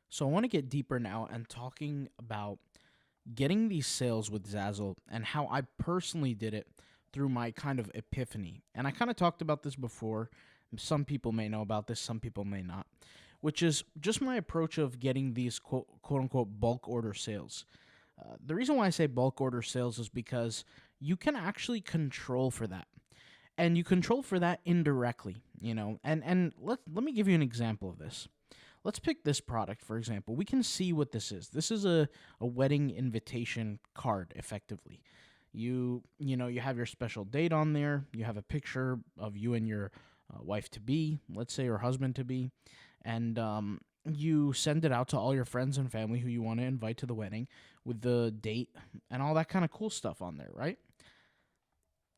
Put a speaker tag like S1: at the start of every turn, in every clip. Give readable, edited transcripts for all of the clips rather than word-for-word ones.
S1: So I want to get deeper now and talking about getting these sales with Zazzle and how I personally did it through my kind of epiphany. And I kind of talked about this before. Some people may know about this, some people may not, which is just my approach of getting these quote unquote bulk order sales. The reason why I say bulk order sales is because you can actually control for that. And you control for that indirectly, And let me give you an example of this. Let's pick this product, for example. We can see what this is. This is a wedding invitation card, effectively. You have your special date on there. You have a picture of you and your wife to be, let's say, or husband to be, and you send it out to all your friends and family who you want to invite to the wedding with the date and all that kind of cool stuff on there, right?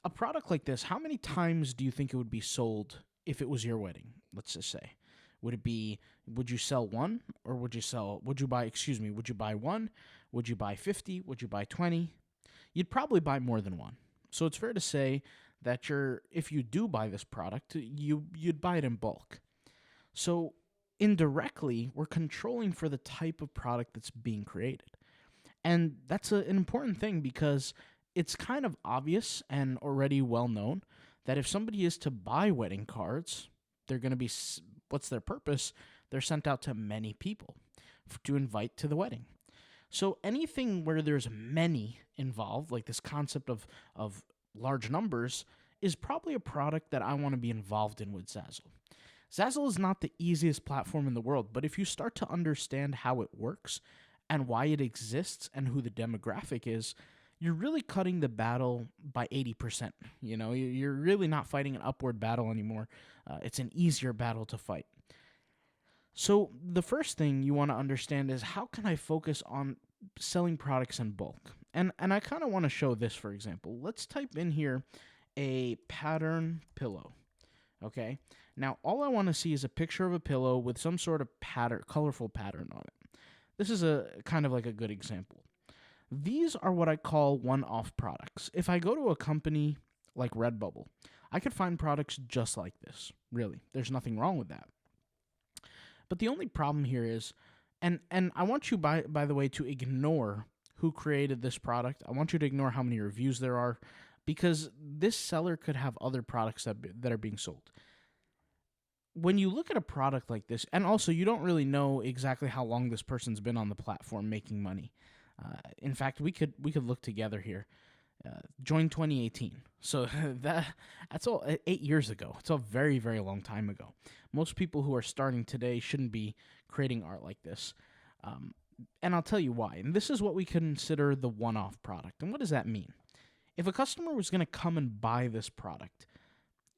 S1: A product like this, how many times do you think it would be sold if it was your wedding? Let's just say. Would you sell one, or would you buy one? Would you buy 50? Would you buy 20? You'd probably buy more than one. So it's fair to say that if you do buy this product, you'd buy it in bulk. So indirectly, we're controlling for the type of product that's being created. And that's an important thing because it's kind of obvious and already well known that if somebody is to buy wedding cards, they're going to be, what's their purpose? They're sent out to many people to invite to the wedding. So anything where there's many involved, like this concept of large numbers, is probably a product that I want to be involved in with Zazzle. Zazzle is not the easiest platform in the world, but if you start to understand how it works and why it exists and who the demographic is, you're really cutting the battle by 80%. You're really not fighting an upward battle anymore. It's an easier battle to fight. So the first thing you want to understand is, how can I focus on selling products in bulk? And I kind of want to show this, for example. Let's type in here a pattern pillow. Okay? Now, all I want to see is a picture of a pillow with some sort of pattern, colorful pattern on it. This is a kind of like a good example. These are what I call one-off products. If I go to a company like Redbubble, I could find products just like this. Really, there's nothing wrong with that. But the only problem here is, and I want you, by the way, to ignore who created this product. I want you to ignore how many reviews there are, because this seller could have other products that are being sold. When you look at a product like this, and also you don't really know exactly how long this person's been on the platform making money. In fact, we could look together here. Joined 2018, so that's all 8 years ago. It's a very, very long time ago. Most people who are starting today shouldn't be creating art like this, and I'll tell you why. And this is what we consider the one-off product. And what does that mean? If a customer was going to come and buy this product,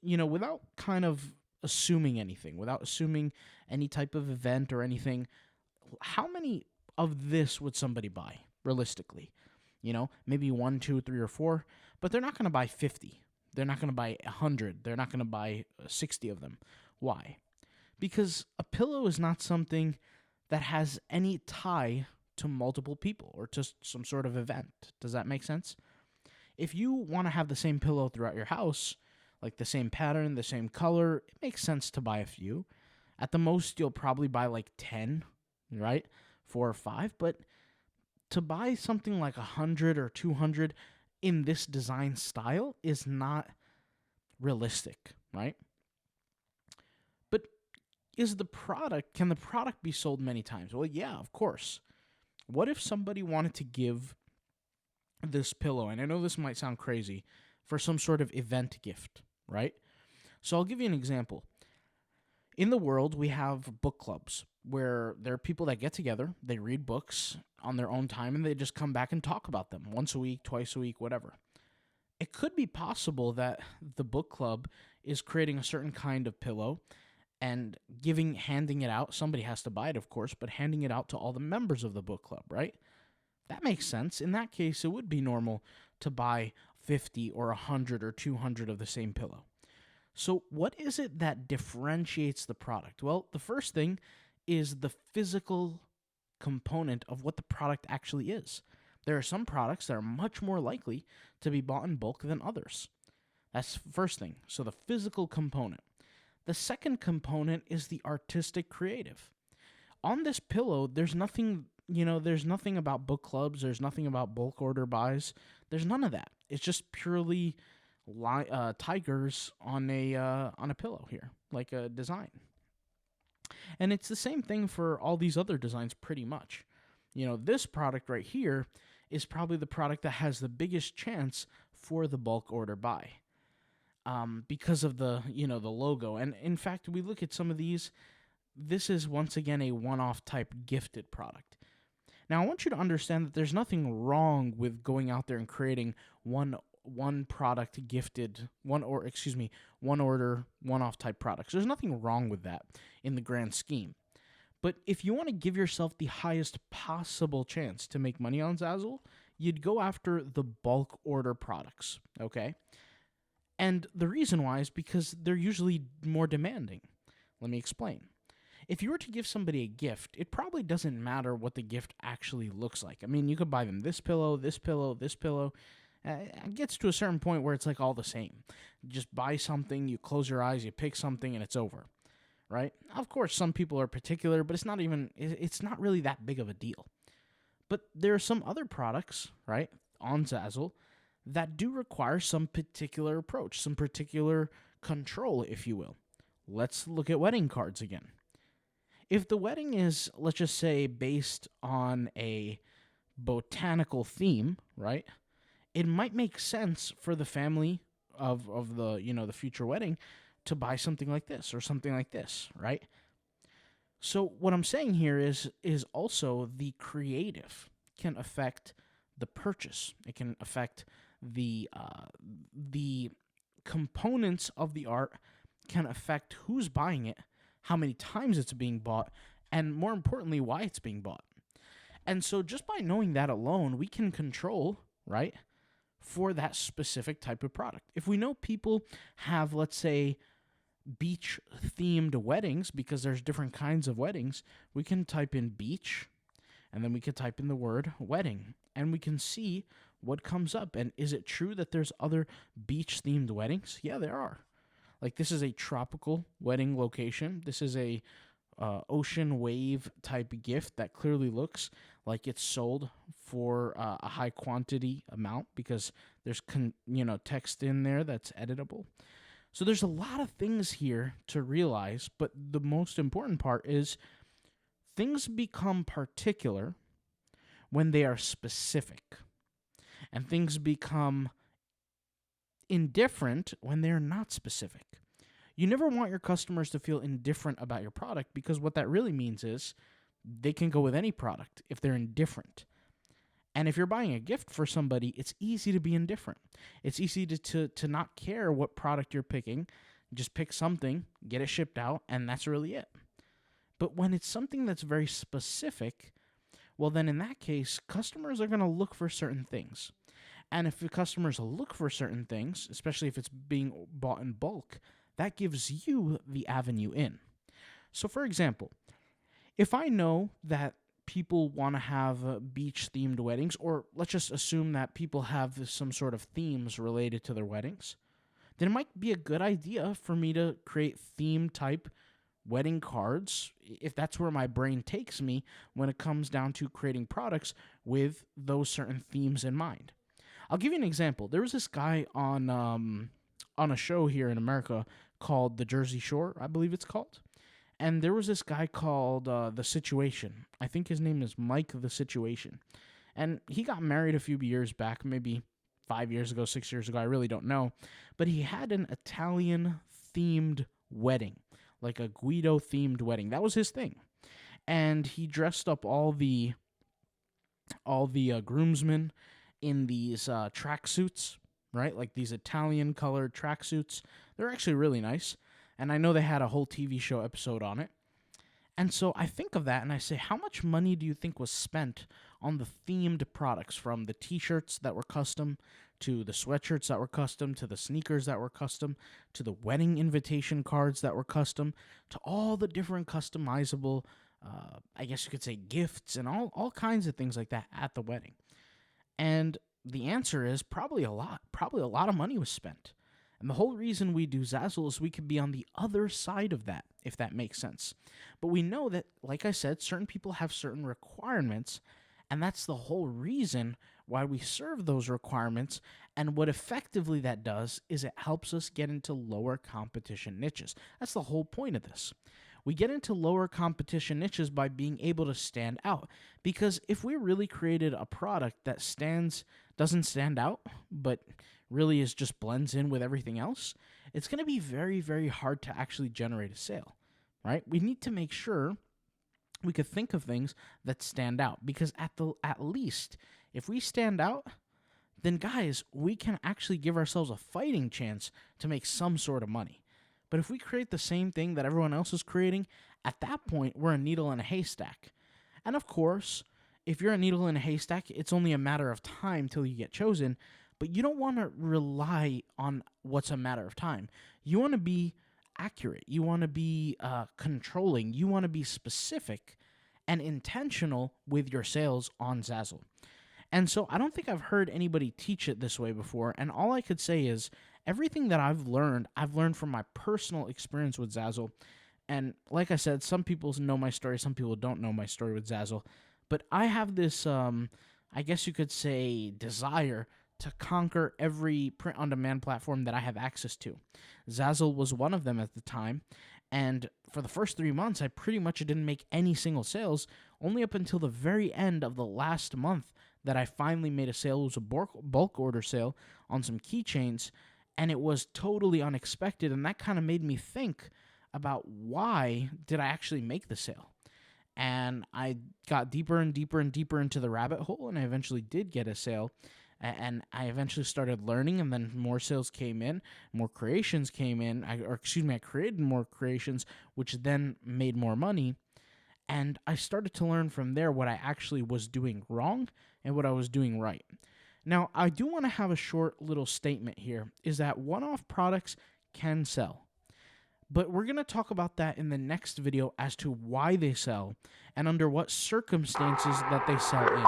S1: without kind of assuming anything, without assuming any type of event or anything, how many of this would somebody buy realistically? Maybe 1, 2, 3, or 4, but they're not going to buy 50. They're not going to buy 100. They're not going to buy 60 of them. Why? Because a pillow is not something that has any tie to multiple people or to some sort of event. Does that make sense? If you want to have the same pillow throughout your house, like the same pattern, the same color, it makes sense to buy a few. At the most, you'll probably buy like 10, right? 4 or 5, but to buy something like 100 or 200 in this design style is not realistic, right? But can the product be sold many times? Well, yeah, of course. What if somebody wanted to give this pillow, and I know this might sound crazy, for some sort of event gift, right? So I'll give you an example. In the world, we have book clubs where there are people that get together, they read books on their own time, and they just come back and talk about them once a week, twice a week, whatever. It could be possible that the book club is creating a certain kind of pillow and handing it out. Somebody has to buy it, of course, but handing it out to all the members of the book club, right? That makes sense. In that case, it would be normal to buy 50 or 100 or 200 of the same pillow. So what is it that differentiates the product? Well, the first thing is the physical component of what the product actually is. There are some products that are much more likely to be bought in bulk than others. That's the first thing. So the physical component. The second component is the artistic creative. On this pillow, there's nothing, there's nothing about book clubs, there's nothing about bulk order buys. There's none of that. It's just purely tigers on a pillow here, like a design. And it's the same thing for all these other designs pretty much. This product right here is probably the product that has the biggest chance for the bulk order buy. Because of the logo. And in fact, we look at some of these. This is once again a one-off type gifted product. Now, I want you to understand that there's nothing wrong with going out there and creating one product gifted, one order, one-off type products. There's nothing wrong with that in the grand scheme. But if you want to give yourself the highest possible chance to make money on Zazzle, you'd go after the bulk order products, okay? And the reason why is because they're usually more demanding. Let me explain. If you were to give somebody a gift, it probably doesn't matter what the gift actually looks like. I mean, you could buy them this pillow, this pillow, this pillow. It gets to a certain point where it's like all the same. You just buy something, you close your eyes, you pick something, and it's over, right? Of course, some people are particular, but it's not really that big of a deal. But there are some other products, right, on Zazzle that do require some particular approach, some particular control, if you will. Let's look at wedding cards again. If the wedding is, let's just say, based on a botanical theme, right, it might make sense for the family of the future wedding to buy something like this or something like this, right? So what I'm saying here is also the creative can affect the purchase. It can affect the components of the art can affect who's buying it, how many times it's being bought, and more importantly, why it's being bought. And so just by knowing that alone, we can control, right, for that specific type of product. If we know people have, let's say, beach-themed weddings, because there's different kinds of weddings, we can type in beach, and then we can type in the word wedding, and we can see what comes up. And is it true that there's other beach-themed weddings? Yeah, there are. Like, this is a tropical wedding location. This is a ocean wave type gift that clearly looks like it's sold for a high quantity amount because there's text in there that's editable. So there's a lot of things here to realize, but the most important part is things become particular when they are specific, and things become indifferent when they're not specific. You never want your customers to feel indifferent about your product, because what that really means is they can go with any product if they're indifferent. And if you're buying a gift for somebody, it's easy to be indifferent. It's easy to not care what product you're picking. Just pick something, get it shipped out, and that's really it. But when it's something that's very specific, well, then in that case, customers are going to look for certain things. And if the customers look for certain things, especially if it's being bought in bulk, that gives you the avenue in. So, for example, if I know that people want to have beach-themed weddings, or let's just assume that people have some sort of themes related to their weddings, then it might be a good idea for me to create theme-type wedding cards, if that's where my brain takes me when it comes down to creating products with those certain themes in mind. I'll give you an example. There was this guy on a show here in America called The Jersey Shore, I believe it's called. And there was this guy called The Situation. I think his name is Mike The Situation. And he got married a few years back, maybe 5 years ago, 6 years ago, I really don't know. But he had an Italian-themed wedding, like a Guido-themed wedding. That was his thing. And he dressed up all the groomsmen in these tracksuits, right? Like these Italian-colored tracksuits. They're actually really nice. And I know they had a whole TV show episode on it. And so I think of that and I say, how much money do you think was spent on the themed products, from the t-shirts that were custom, to the sweatshirts that were custom, to the sneakers that were custom, to the wedding invitation cards that were custom, to all the different customizable, I guess you could say, gifts and all kinds of things like that at the wedding? And the answer is probably a lot. Probably a lot of money was spent. And the whole reason we do Zazzle is we could be on the other side of that. if that makes sense. But we know that, like I said, certain people have certain requirements, and that's the whole reason why we serve those requirements. And what effectively that does is it helps us get into lower competition niches. That's the whole point of this. We get into lower competition niches by being able to stand out. Because if we really created a product that doesn't stand out, but really is just blends in with everything else, it's going to be very, very hard to actually generate a sale, right? We need to make sure we could think of things that stand out, because at least if we stand out, then guys, we can actually give ourselves a fighting chance to make some sort of money. But if we create the same thing that everyone else is creating, at that point, we're a needle in a haystack. And of course, if you're a needle in a haystack, it's only a matter of time till you get chosen, but you don't want to rely on what's a matter of time. You want to be accurate. You want to be controlling. You want to be specific and intentional with your sales on Zazzle. And so I don't think I've heard anybody teach it this way before, and all I could say is everything that I've learned from my personal experience with Zazzle. And like I said, some people know my story, some people don't know my story with Zazzle, but I have this, I guess you could say, desire to conquer every print-on-demand platform that I have access to. Zazzle was one of them at the time, and for the first 3 months, I pretty much didn't make any single sales, only up until the very end of the last month that I finally made a sale. It was a bulk order sale on some keychains, and it was totally unexpected, and that kind of made me think about why did I actually make the sale. And I got deeper and deeper and deeper into the rabbit hole, and I eventually did get a sale, and I eventually started learning, and then more sales came in, more creations came in, I created more creations, which then made more money, and I started to learn from there what I actually was doing wrong and what I was doing right. Now, I do want to have a short little statement here, is that one-off products can sell. But we're going to talk about that in the next video as to why they sell and under what circumstances that they sell in.